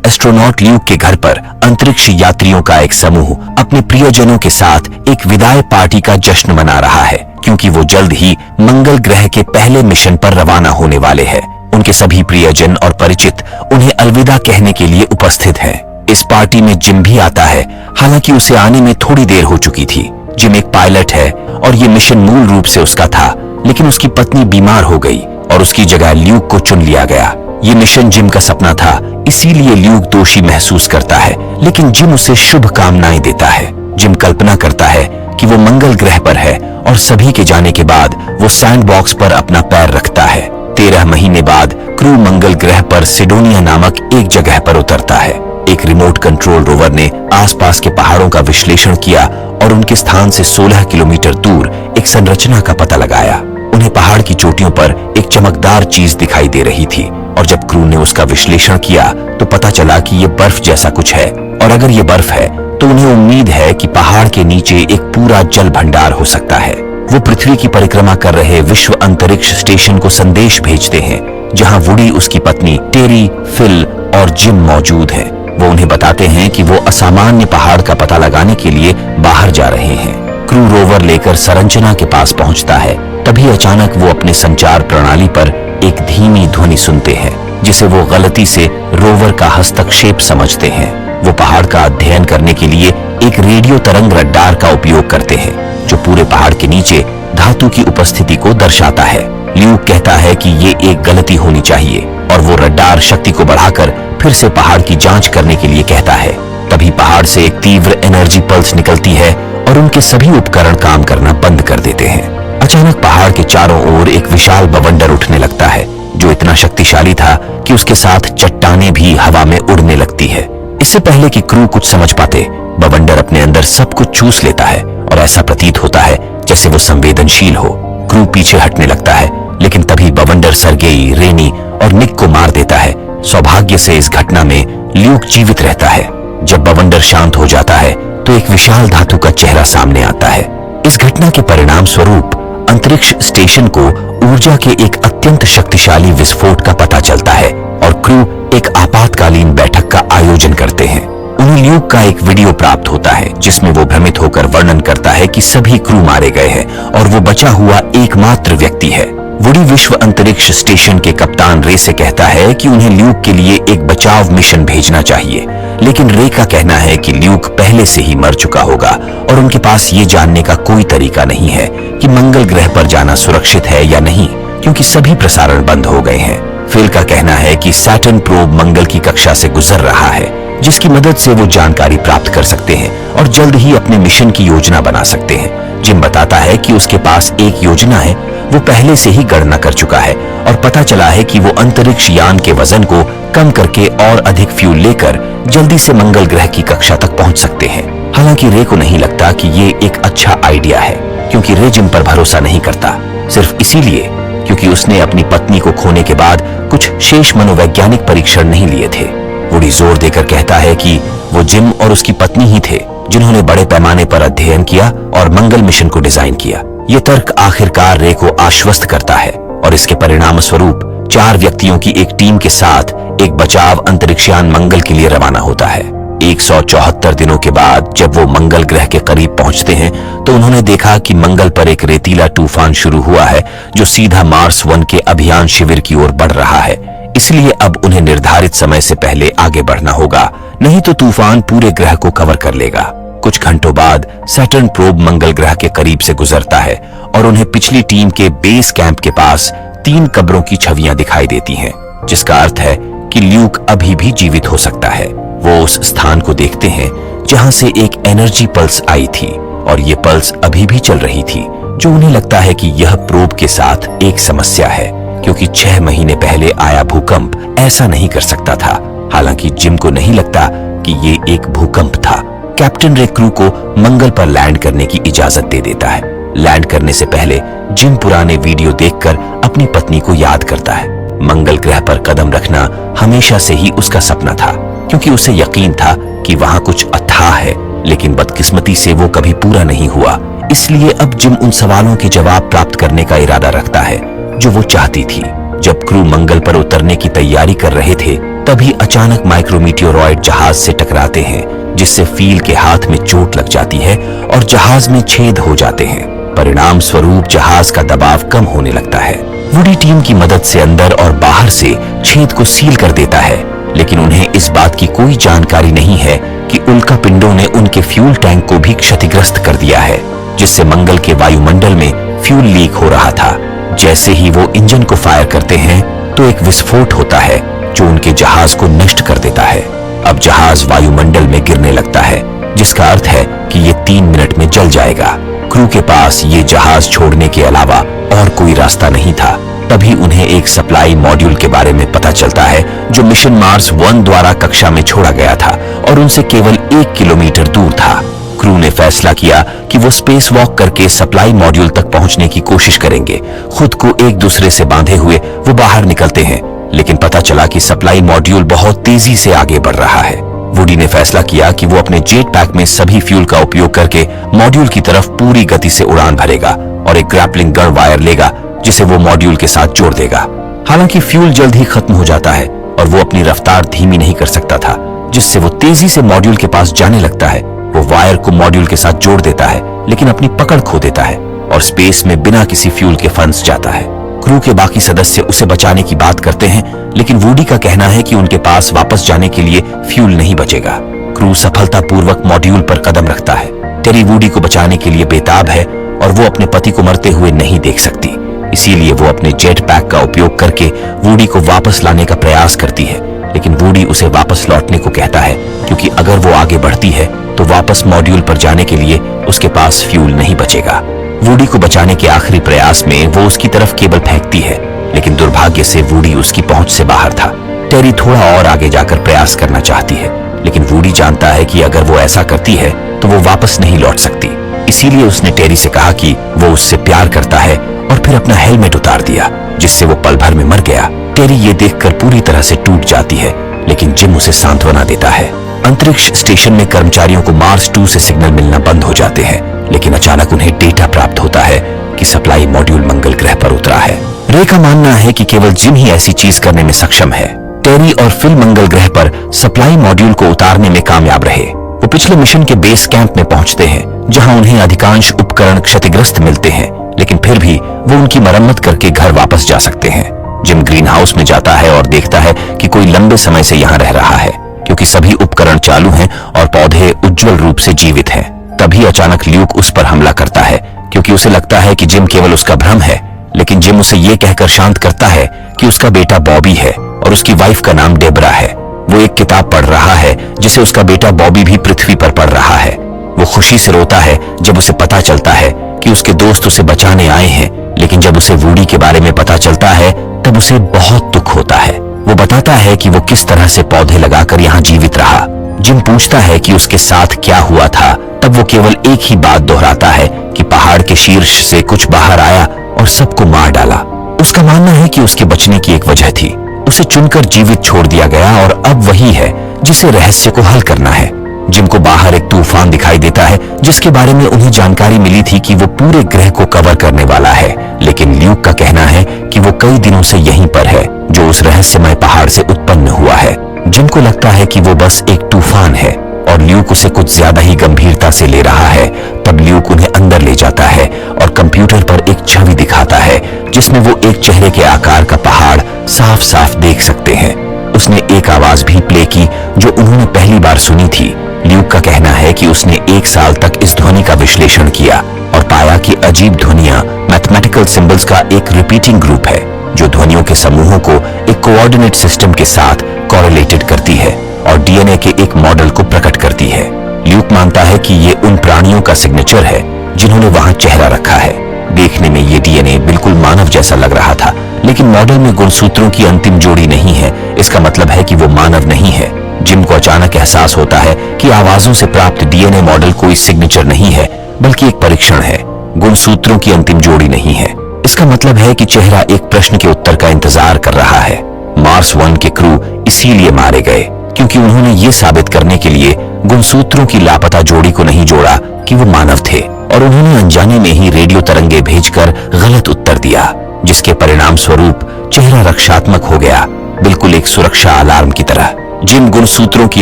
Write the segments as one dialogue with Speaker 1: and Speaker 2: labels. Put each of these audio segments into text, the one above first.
Speaker 1: Astronaut Luke के घर पर अंतरिक्ष यात्रियों का एक समूह अपने प्रियजनों के साथ एक विदाई पार्टी का जश्न मना रहा है, क्योंकि वो जल्द ही मंगल ग्रह के पहले मिशन पर रवाना होने वाले हैं। उनके सभी प्रियजन और परिचित उन्हें अलविदा कहने के लिए उपस्थित हैं। इस पार्टी में जिम भी आता है, हालांकि उसे आने में थोड़ी देर हो चुकी थी। जिम एक पायलट है और ये मिशन मूल रूप से उसका था, लेकिन उसकी पत्नी बीमार हो गई और उसकी जगह ल्यूक को चुन लिया गया। ये मिशन जिम का सपना था, इसीलिए ल्यूक दोषी महसूस करता है, लेकिन जिम उसे शुभकामनाएं देता है। जिम कल्पना करता है कि वो मंगल ग्रह पर है और सभी के जाने के बाद वो सैंडबॉक्स पर अपना पैर रखता है। 13 महीने बाद क्रू मंगल ग्रह पर सिडोनिया नामक एक जगह पर उतरता है। एक रिमोट कंट्रोल रोवर ने आसपास के पहाड़ों का विश्लेषण किया और उनके स्थान से 16 किलोमीटर दूर एक संरचना का पता लगाया। उन्हें पहाड़ की चोटियों पर एक चमकदार चीज दिखाई दे रही थी और जब क्रू ने उसका विश्लेषण किया तो पता चला कि ये बर्फ जैसा कुछ है, और अगर ये बर्फ है तो उन्हें उम्मीद है कि पहाड़ के नीचे एक पूरा जल भंडार हो सकता है। वो पृथ्वी की परिक्रमा कर रहे विश्व अंतरिक्ष स्टेशन को संदेश भेजते हैं, जहां वुडी, उसकी पत्नी टेरी, फिल और जिम मौजूद हैं। वो उन्हें बताते हैं कि वो असामान्य पहाड़ का पता लगाने के लिए बाहर जा रहे हैं। क्रू रोवर लेकर संरचना के पास पहुंचता है, तभी अचानक वो अपने संचार प्रणाली पर एक धीमी ध्वनि सुनते हैं, जिसे वो गलती से रोवर का हस्तक्षेप समझते हैं। वो पहाड़ का अध्ययन करने के लिए एक रेडियो तरंग रडार का उपयोग करते हैं, जो पूरे पहाड़ के नीचे धातु की उपस्थिति को दर्शाता है। ल्यूक कहता है कि ये एक गलती होनी चाहिए और वो रडार शक्ति को बढ़ाकर फिर से पहाड़ की जांच करने के लिए कहता है। तभी पहाड़ से एक तीव्र एनर्जी पल्स निकलती है और उनके सभी उपकरण काम करना बंद कर देते हैं। अचानक पहाड़ के चारों ओर एक विशाल बवंडर उठने लगता है, जो इतना शक्तिशाली था कि उसके साथ चट्टानें भी हवा में उड़ने लगती है। इससे पहले कि क्रू कुछ समझ पाते, बवंडर अपने अंदर सब कुछ चूस लेता है और ऐसा प्रतीत होता है जैसे वो संवेदनशील हो। क्रू पीछे हटने लगता है, लेकिन तभी बवंडर सर्गेई, रेनी और निक को मार देता है। सौभाग्य से इस घटना में ल्यूक जीवित रहता है। जब बवंडर शांत हो जाता है तो एक विशाल धातु का चेहरा सामने आता है। इस घटना के परिणाम स्वरूप अंतरिक्ष स्टेशन को ऊर्जा के एक अत्यंत शक्तिशाली विस्फोट का पता चलता है और क्रू एक आपातकालीन बैठक का आयोजन करते हैं। उन्हें ल्यूक का एक वीडियो प्राप्त होता है, जिसमें वो भ्रमित होकर वर्णन करता है कि सभी क्रू मारे गए हैं और वो बचा हुआ एकमात्र व्यक्ति है। वुडी विश्व अंतरिक्ष स्टेशन के कप्तान रे से कहता है कि उन्हें ल्यूक के लिए एक बचाव मिशन भेजना चाहिए, लेकिन रे का कहना है कि ल्यूक पहले से ही मर चुका होगा और उनके पास ये जानने का कोई तरीका नहीं है कि मंगल ग्रह पर जाना सुरक्षित है या नहीं, क्योंकि सभी प्रसारण बंद हो गए हैं। फिल का कहना है कि सैटर्न प्रोब मंगल की कक्षा से गुजर रहा है, जिसकी मदद से वो जानकारी प्राप्त कर सकते हैं और जल्द ही अपने मिशन की योजना बना सकते हैं। जिम बताता है कि उसके पास एक योजना है, वो पहले से ही गणना कर चुका है और पता चला है कि वो अंतरिक्ष यान के वजन को कम करके और अधिक फ्यूल लेकर जल्दी से मंगल ग्रह की कक्षा तक पहुंच सकते हैं। हालांकि रे को नहीं लगता कि ये एक अच्छा आइडिया है, क्योंकि रे जिम पर भरोसा नहीं करता, सिर्फ इसीलिए क्योंकि उसने अपनी पत्नी को खोने के बाद कुछ शेष मनोवैज्ञानिक परीक्षण नहीं लिए थे। वुडी जोर देकर कहता है कि वो जिम और उसकी पत्नी ही थे जिन्होंने बड़े पैमाने पर अध्ययन किया और मंगल मिशन को डिजाइन किया। ये तर्क आखिरकार रे को आश्वस्त करता है और इसके परिणाम स्वरूप 4 व्यक्तियों की एक टीम के साथ एक बचाव अंतरिक्षयान मंगल के लिए रवाना होता है। 174 दिनों के बाद जब वो मंगल ग्रह के करीब पहुंचते हैं तो उन्होंने देखा कि मंगल पर एक रेतीला तूफान शुरू हुआ है, जो सीधा मार्स 1 के अभियान शिविर की ओर बढ़ रहा है। इसलिए अब उन्हें निर्धारित समय से पहले आगे बढ़ना होगा, नहीं तो तूफान पूरे ग्रह को कवर कर लेगा। कुछ घंटों बाद सैटर्न प्रोब मंगल ग्रह के करीब से गुजरता है और उन्हें पिछली टीम के बेस कैंप के पास 3 कब्रों की छवियां दिखाई देती हैं, जिसका अर्थ है कि ल्यूक अभी भी जीवित हो सकता है। वो उस स्थान को देखते हैं जहां से एक एनर्जी पल्स आई थी और ये पल्स अभी भी चल रही थी, जो उन्हें लगता है कि यह प्रोब के साथ एक समस्या है, क्योंकि 6 महीने पहले आया भूकंप ऐसा नहीं कर सकता था। हालांकि जिम को नहीं लगता कि ये एक भूकंप था। कैप्टन रे क्रू को मंगल पर लैंड करने की इजाजत दे देता है। लैंड करने से पहले जिम पुराने वीडियो देखकर अपनी पत्नी को याद करता है। मंगल ग्रह पर कदम रखना हमेशा से ही उसका सपना था, क्योंकि उसे यकीन था कि वहां कुछ अथाह है, लेकिन बदकिस्मती से वो कभी पूरा नहीं हुआ। इसलिए अब जिम उन सवालों के जवाब प्राप्त करने का इरादा रखता है जो वो चाहती थी। जब क्रू मंगल पर उतरने की तैयारी कर रहे थे, तभी अचानक माइक्रोमीटियोरॉइड जहाज से टकराते हैं, जिससे फील के हाथ में चोट लग जाती है और जहाज में छेद हो जाते हैं। परिणाम स्वरूप जहाज का दबाव कम होने लगता है। वुडी टीम की मदद से अंदर और बाहर से छेद को सील कर देता है, लेकिन उन्हें इस बात की कोई जानकारी नहीं है कि उल्का पिंडों ने उनके फ्यूल टैंक को भी क्षतिग्रस्त कर दिया है, जिससे मंगल के वायुमंडल में फ्यूल लीक हो रहा था। जैसे ही वो इंजन को फायर करते हैं तो एक विस्फोट होता है जो उनके जहाज को नष्ट कर देता है। अब जहाज वायुमंडल में गिरने लगता है, जिसका अर्थ है कि ये 3 मिनट में जल जाएगा। क्रू के पास ये जहाज छोड़ने के अलावा और कोई रास्ता नहीं था। तभी उन्हें एक सप्लाई मॉड्यूल के बारे में पता चलता है जो मिशन मार्स 1 द्वारा कक्षा में छोड़ा गया था और उनसे केवल 1 किलोमीटर दूर था। क्रू ने फैसला किया कि वो स्पेस वॉक करके सप्लाई मॉड्यूल तक पहुंचने की कोशिश करेंगे। खुद को एक दूसरे से बांधे हुए वो बाहर निकलते हैं, लेकिन पता चला कि सप्लाई मॉड्यूल बहुत तेजी से आगे बढ़ रहा है। वुडी ने फैसला किया कि वो अपने जेट पैक में सभी फ्यूल का उपयोग करके मॉड्यूल की तरफ पूरी गति से उड़ान भरेगा और एक ग्रैपलिंग गन वायर लेगा जिसे वो मॉड्यूल के साथ जोड़ देगा। हालांकि फ्यूल जल्द ही खत्म हो जाता है और वो अपनी रफ्तार धीमी नहीं कर सकता था, जिससे वो तेजी से मॉड्यूल के पास जाने लगता है। वो वायर को मॉड्यूल के साथ जोड़ देता है, लेकिन अपनी पकड़ खो देता है और स्पेस में बिना किसी फ्यूल के फंस जाता है। क्रू के बाकी सदस्य उसे बचाने की बात करते हैं, लेकिन वुडी का कहना है कि उनके पास वापस जाने के लिए फ्यूल नहीं बचेगा। क्रू सफलतापूर्वक मॉड्यूल पर कदम रखता है। टेरी वुडी को बचाने के लिए बेताब है और वो अपने पति को मरते हुए नहीं देख सकती, इसीलिए वो अपने जेट पैक का उपयोग करके वुडी को वापस लाने का प्रयास करती है। लेकिन वुडी उसे वापस लौटने को कहता है, क्योंकि अगर वो आगे बढ़ती है तो वापस मॉड्यूल पर जाने के लिए उसके पास फ्यूल नहीं बचेगा। वुडी को बचाने के आखिरी प्रयास में वो उसकी तरफ केबल फेंकती है, लेकिन दुर्भाग्य से वुडी उसकी पहुंच से बाहर था। टेरी थोड़ा और आगे जाकर प्रयास करना चाहती है, लेकिन वुडी जानता है कि अगर वो ऐसा करती है तो वो वापस नहीं लौट सकती। इसीलिए उसने टेरी से कहा कि वो उससे प्यार करता है और फिर अपना हेलमेट उतार दिया, जिससे वो पल भर में मर गया। टेरी ये देखकर पूरी तरह से टूट जाती है, लेकिन जिम उसे सांत्वना देता है। अंतरिक्ष स्टेशन में कर्मचारियों को मार्स 2 से सिग्नल मिलना बंद हो जाते हैं, लेकिन अचानक उन्हें डेटा प्राप्त होता है कि सप्लाई मॉड्यूल मंगल ग्रह पर उतरा है। रे का मानना है कि केवल जिम ही ऐसी चीज करने में सक्षम है। टेरी और फिल मंगल ग्रह पर सप्लाई मॉड्यूल को उतारने में कामयाब रहे। वो पिछले मिशन के बेस कैंप में पहुंचते हैं, जहां उन्हें अधिकांश उपकरण क्षतिग्रस्त मिलते हैं, लेकिन फिर भी वो उनकी मरम्मत करके घर वापस जा सकते हैं। जिम ग्रीन हाउस में जाता है और देखता है कि कोई लंबे समय से यहाँ रह रहा है, क्योंकि सभी उपकरण चालू हैं और पौधे उज्जवल रूप से जीवित हैं। तभी अचानक ल्यूक उस पर हमला करता है, क्योंकि उसे लगता है कि जिम केवल उसका भ्रम है। लेकिन जिम उसे ये कहकर शांत करता है कि उसका बेटा बॉबी है और उसकी वाइफ का नाम डेबरा है। वो एक किताब पढ़ रहा है जिसे उसका बेटा बॉबी भी पृथ्वी पर पढ़ रहा है। वो खुशी से रोता है जब उसे पता चलता है कि उसके दोस्त उसे बचाने आए हैं, लेकिन जब उसे वुडी के बारे में पता चलता है तब उसे बहुत दुख होता है। वो बताता है कि वो किस तरह से पौधे लगाकर यहाँ जीवित रहा। जिम पूछता है कि उसके साथ क्या हुआ था, तब वो केवल एक ही बात दोहराता है कि पहाड़ के शीर्ष से कुछ बाहर आया और सबको मार डाला। उसका मानना है कि उसके बचने की एक वजह थी, उसे चुनकर जीवित छोड़ दिया गया और अब वही है जिसे रहस्य को हल करना है। जिम को बाहर एक तूफान दिखाई देता है, जिसके बारे में उन्हें जानकारी मिली थी कि वो पूरे ग्रह को कवर करने वाला है, लेकिन ल्यूक का कहना है कि वो कई दिनों से यहीं पर है, जो उस रहस्यमय पहाड़ से उत्पन्न हुआ है। जिम को लगता है कि वो बस एक तूफान है और ल्यूक उसे कुछ ज्यादा ही गंभीरता से ले रहा है। तब ल्यूक उन्हें अंदर ले जाता है और कंप्यूटर पर एक छवि दिखाता है, जिसमें वो एक चेहरे के आकार का पहाड़ साफ साफ देख सकते हैं। उसने एक आवाज भी प्ले की जो उन्होंने पहली बार सुनी थी। ल्यूक का कहना है कि उसने 1 साल तक इस ध्वनि का विश्लेषण किया और पाया कि अजीब ध्वनियां मैथमेटिकल सिंबल्स का एक रिपीटिंग ग्रुप है, जो ध्वनियों के समूहों को एक कोऑर्डिनेट सिस्टम के साथ कोरिलेटेड करती है और डीएनए के एक मॉडल को प्रकट करती है। ल्यूक मानता है कि ये उन प्राणियों का सिग्नेचर है जिन्होंने वहां चेहरा रखा है। देखने में ये डीएनए बिल्कुल मानव जैसा लग रहा था, लेकिन मॉडल में गुणसूत्रों की अंतिम जोड़ी नहीं है। इसका मतलब है कि वो मानव नहीं है। जिम को अचानक एहसास होता है कि आवाजों से प्राप्त डीएनए मॉडल कोई सिग्नेचर नहीं है, बल्कि एक परीक्षण है। गुणसूत्रों की अंतिम जोड़ी नहीं है। इसका मतलब है कि चेहरा एक प्रश्न के उत्तर का इंतजार कर रहा है। मार्स 1 के क्रू इसीलिए मारे गए, क्योंकि उन्होंने ये साबित करने के लिए गुणसूत्रों की लापता जोड़ी को नहीं जोड़ा कि वो मानव थे, और उन्होंने अनजाने में ही रेडियो तरंगे भेजकर गलत उत्तर दिया, जिसके परिणाम स्वरूप चेहरा रक्षात्मक हो गया बिल्कुल एक सुरक्षा अलार्म की तरह। जिम गुणसूत्रों की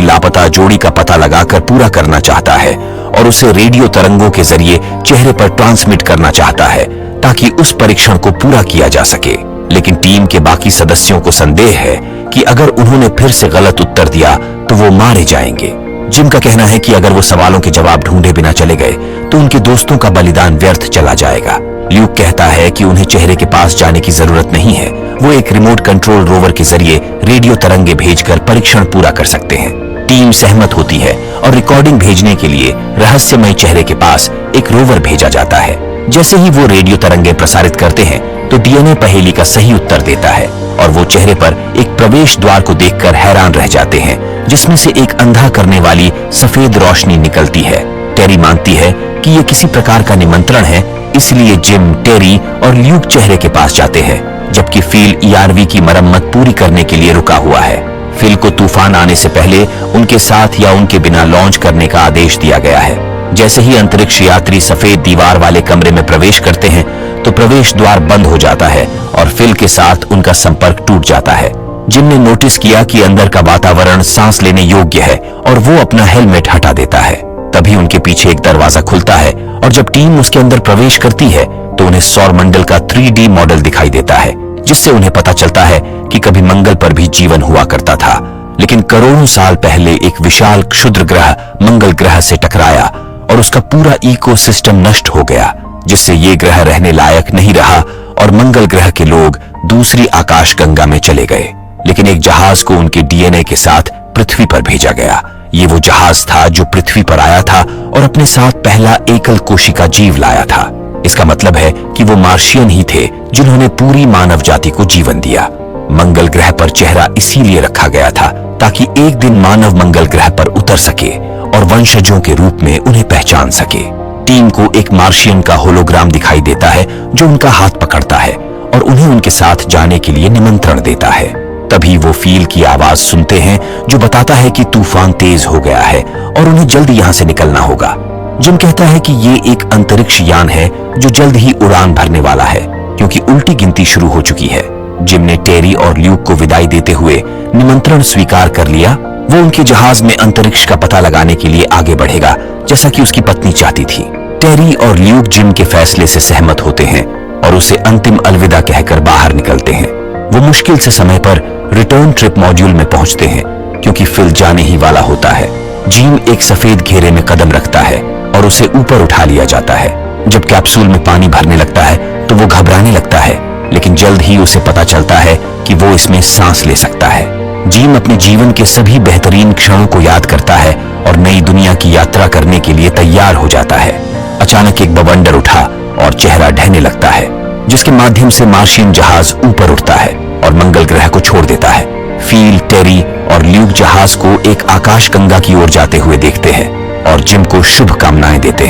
Speaker 1: लापता जोड़ी का पता लगाकर पूरा करना चाहता है और उसे रेडियो तरंगों के जरिए चेहरे पर ट्रांसमिट करना चाहता है ताकि उस परीक्षण को पूरा किया जा सके। लेकिन टीम के बाकी सदस्यों को संदेह है कि अगर उन्होंने फिर से गलत उत्तर दिया तो वो मारे जाएंगे। जिम का कहना है कि अगर वो सवालों के जवाब ढूंढे बिना चले गए तो उनके दोस्तों का बलिदान व्यर्थ चला जाएगा। ल्यूक कहता है कि उन्हें चेहरे के पास जाने की जरूरत नहीं है, वो एक रिमोट कंट्रोल रोवर के जरिए रेडियो तरंगे भेजकर परीक्षण पूरा कर सकते हैं। टीम सहमत होती है और रिकॉर्डिंग भेजने के लिए रहस्यमय चेहरे के पास एक रोवर भेजा जाता है। जैसे ही वो रेडियो तरंगे प्रसारित करते हैं तो डीएनए पहेली का सही उत्तर देता है और वो चेहरे पर एक प्रवेश द्वार को देखकर हैरान रह जाते हैं जिसमें से एक अंधा करने वाली सफेद रोशनी निकलती है। टेरी मानती है कि ये किसी प्रकार का निमंत्रण है, इसलिए जिम, टेरी और ल्यूक चेहरे के पास जाते हैं, जबकि फिल ईआरवी की मरम्मत पूरी करने के लिए रुका हुआ है। फिल को तूफान आने से पहले उनके साथ या उनके बिना लॉन्च करने का आदेश दिया गया है। जैसे ही अंतरिक्ष यात्री सफेद दीवार वाले कमरे में प्रवेश करते हैं तो प्रवेश द्वार बंद हो जाता है और फिल के साथ उनका संपर्क टूट जाता है। जिम ने नोटिस किया कि अंदर का वातावरण सांस लेने योग्य है और वो अपना हेलमेट हटा देता है। तभी उनके पीछे एक दरवाजा खुलता है और जब टीम उसके अंदर प्रवेश करती है तो उन्हें सौरमंडल का 3D मॉडल दिखाई देता है, जिससे उन्हें पता चलता है कि कभी मंगल पर भी जीवन हुआ करता था, लेकिन करोड़ों साल पहले एक विशाल क्षुद्र ग्रह मंगल ग्रह से टकराया और उसका पूरा इकोसिस्टम नष्ट हो गया, जिससे ये ग्रह रहने लायक नहीं रहा और मंगल ग्रह के लोग दूसरी आकाशगंगा में चले गए। लेकिन एक जहाज को उनके डीएनए के साथ पृथ्वी पर भेजा गया। ये वो जहाज था जो पृथ्वी पर आया था और अपने साथ पहला एकल कोशिका जीव लाया था। इसका मतलब है कि वो मार्शियन ही थे जिन्होंने पूरी मानव जाति को जीवन दिया। मंगल ग्रह पर चेहरा इसीलिए रखा गया था ताकि एक दिन मानव मंगल ग्रह पर उतर सके और वंशजों के रूप में उन्हें पहचान सके। टीम को एक मार्शियन का होलोग्राम दिखाई देता है जो उनका हाथ पकड़ता है और उन्हें उनके साथ जाने के लिए निमंत्रण देता है। तभी वो फील की आवाज सुनते हैं जो बताता है कि तूफान तेज हो गया है और उन्हें जल्द यहाँ से निकलना होगा। जिम कहता है कि ये एक अंतरिक्ष यान है जो जल्द ही उड़ान भरने वाला है क्योंकि उल्टी गिनती शुरू हो चुकी है। जिम ने टेरी और ल्यूक को विदाई देते हुए निमंत्रण स्वीकार कर लिया। वो उनके जहाज में अंतरिक्ष का पता लगाने के लिए आगे बढ़ेगा जैसा कि उसकी पत्नी चाहती थी। टेरी और ल्यूक जिम के फैसले से सहमत होते हैं और उसे अंतिम अलविदा कहकर बाहर निकलते हैं। वो मुश्किल से समय पर रिटर्न ट्रिप मॉड्यूल में पहुंचते हैं क्योंकि फिल जाने ही वाला होता है। जिम एक सफेद घेरे में कदम रखता है और उसे ऊपर उठा लिया जाता है। जब कैप्सूल में पानी भरने लगता है तो वो घबराने लगता है, लेकिन जल्द ही उसे पता चलता है कि वो इसमें सांस ले सकता है। जिम अपने जीवन के सभी बेहतरीन क्षणों को याद करता है और नई दुनिया की यात्रा करने के लिए तैयार हो जाता है। अचानक एक बवंडर उठा और चेहरा ढहने लगता है, जिसके माध्यम से मार्शियन जहाज ऊपर उठता है और मंगल ग्रह को छोड़ देता है। फील, टेरी और ल्यूक जहाज को एक आकाशगंगा की ओर जाते हुए देखते हैं और जिम को शुभकामनाएं देते हैं।